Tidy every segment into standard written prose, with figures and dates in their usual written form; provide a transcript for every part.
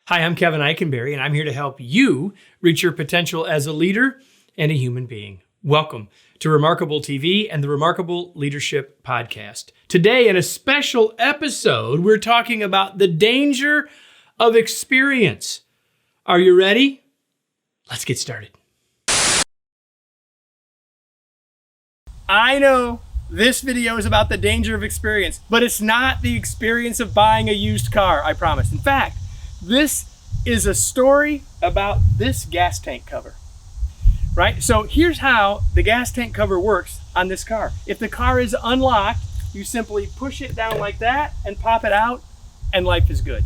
Hi, I'm Kevin Eikenberry, and I'm here to help you reach your potential as a leader and a human being. Welcome to Remarkable TV and the Remarkable Leadership Podcast. Today, in a special episode, we're talking about the danger of experience. Are you ready? Let's get started. I know this video is about the danger of experience, but it's not the experience of buying a used car, I promise. In fact, this is a story about this gas tank cover, right? So here's how the gas tank cover works on this car. If the car is unlocked, you simply push it down like that and pop it out, and life is good.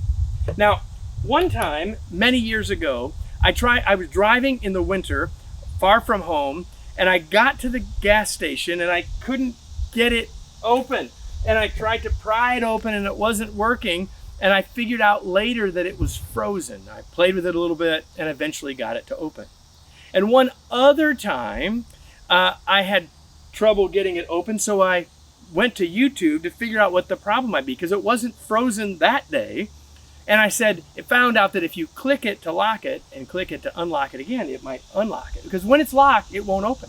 Now, one time, many years ago, I was driving in the winter, far from home, and I got to the gas station and I couldn't get it open. And I tried to pry it open and it wasn't working. And I figured out later that it was frozen. I played with it a little bit and eventually got it to open. And one other time, I had trouble getting it open, so I went to YouTube to figure out what the problem might be, because it wasn't frozen that day. And I found out that if you click it to lock it and click it to unlock it again, it might unlock it. Because when it's locked, it won't open.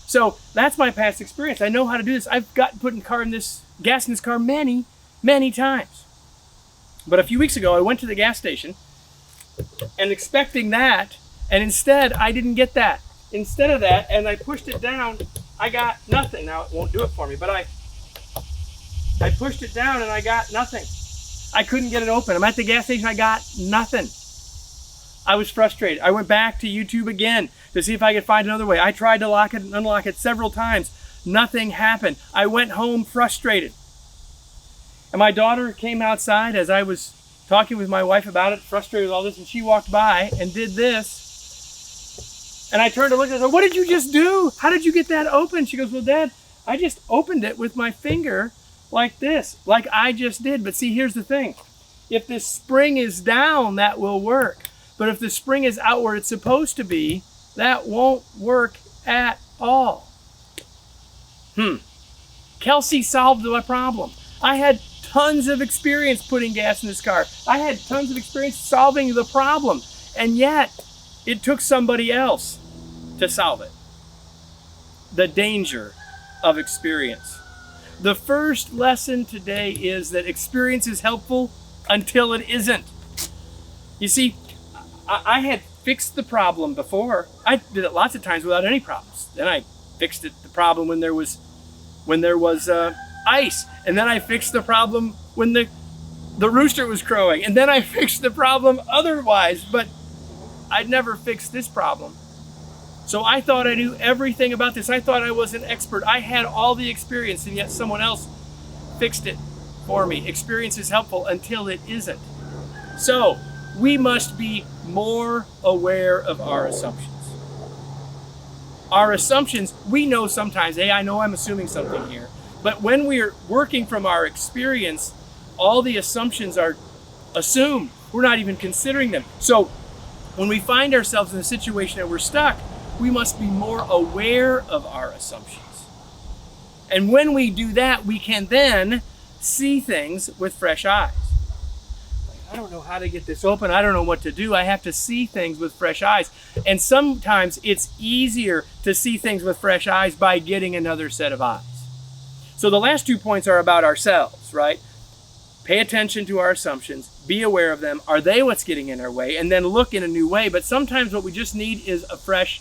So that's my past experience. I know how to do this. I've gotten put gas in this car many, many times. But a few weeks ago, I went to the gas station and expecting that, and instead I didn't get that. Instead of that, and I pushed it down, I got nothing. Now it won't do it for me, but I pushed it down and I got nothing. I couldn't get it open. I'm at the gas station, I got nothing. I was frustrated. I went back to YouTube again to see if I could find another way. I tried to lock it and unlock it several times. Nothing happened. I went home frustrated. And my daughter came outside as I was talking with my wife about it, frustrated with all this, and she walked by and did this. And I turned to look at her, what did you just do? How did you get that open? She goes, well, Dad, I just opened it with my finger like this, like I just did. But see, here's the thing. If the spring is down, that will work. But if the spring is out where it's supposed to be, that won't work at all. Kelsey solved my problem. I had tons of experience putting gas in this car. I had tons of experience solving the problem. And yet, it took somebody else to solve it. The danger of experience. The first lesson today is that experience is helpful until it isn't. You see, I had fixed the problem before. I did it lots of times without any problems. Then I fixed the problem when there was ice, and then I fixed the problem when the rooster was crowing, and then I fixed the problem otherwise, but I'd never fixed this problem. So I thought I knew everything about this. I thought I was an expert. I had all the experience, and yet someone else fixed it for me. Experience is helpful until it isn't. So we must be more aware of our assumptions. Our assumptions, we know sometimes, hey, I know I'm assuming something here. But when we're working from our experience, all the assumptions are assumed. We're not even considering them. So when we find ourselves in a situation that we're stuck, we must be more aware of our assumptions. And when we do that, we can then see things with fresh eyes. I don't know how to get this open. I don't know what to do. I have to see things with fresh eyes. And sometimes it's easier to see things with fresh eyes by getting another set of eyes. So the last 2 points are about ourselves, right? Pay attention to our assumptions, be aware of them. Are they what's getting in our way? And then look in a new way. But sometimes what we just need is a fresh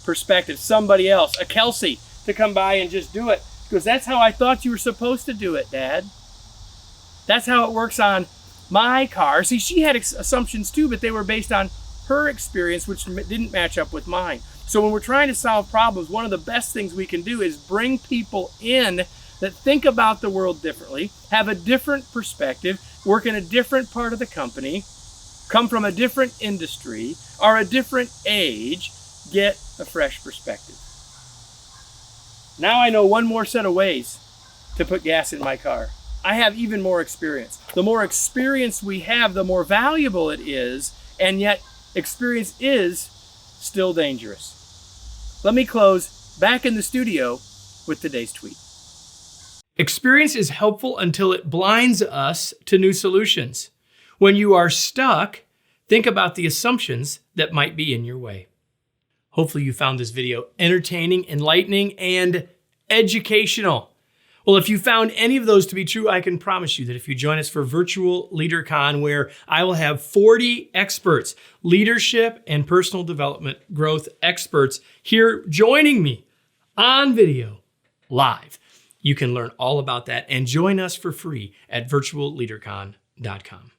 perspective, somebody else, a Kelsey, to come by and just do it. Because that's how I thought you were supposed to do it, Dad. That's how it works on my car. See, she had assumptions too, but they were based on her experience, which didn't match up with mine. So when we're trying to solve problems, one of the best things we can do is bring people in that think about the world differently, have a different perspective, work in a different part of the company, come from a different industry, are a different age, get a fresh perspective. Now I know one more set of ways to put gas in my car. I have even more experience. The more experience we have, the more valuable it is, and yet experience is still dangerous. Let me close back in the studio with today's tweet. Experience is helpful until it blinds us to new solutions. When you are stuck, Think about the assumptions that might be in your way. Hopefully you found this video entertaining, enlightening, and educational. Well, if you found any of those to be true, I can promise you that if you join us for Virtual LeaderCon, where I will have 40 experts, leadership and personal development growth experts here joining me on video, live. You can learn all about that and join us for free at virtualleadercon.com.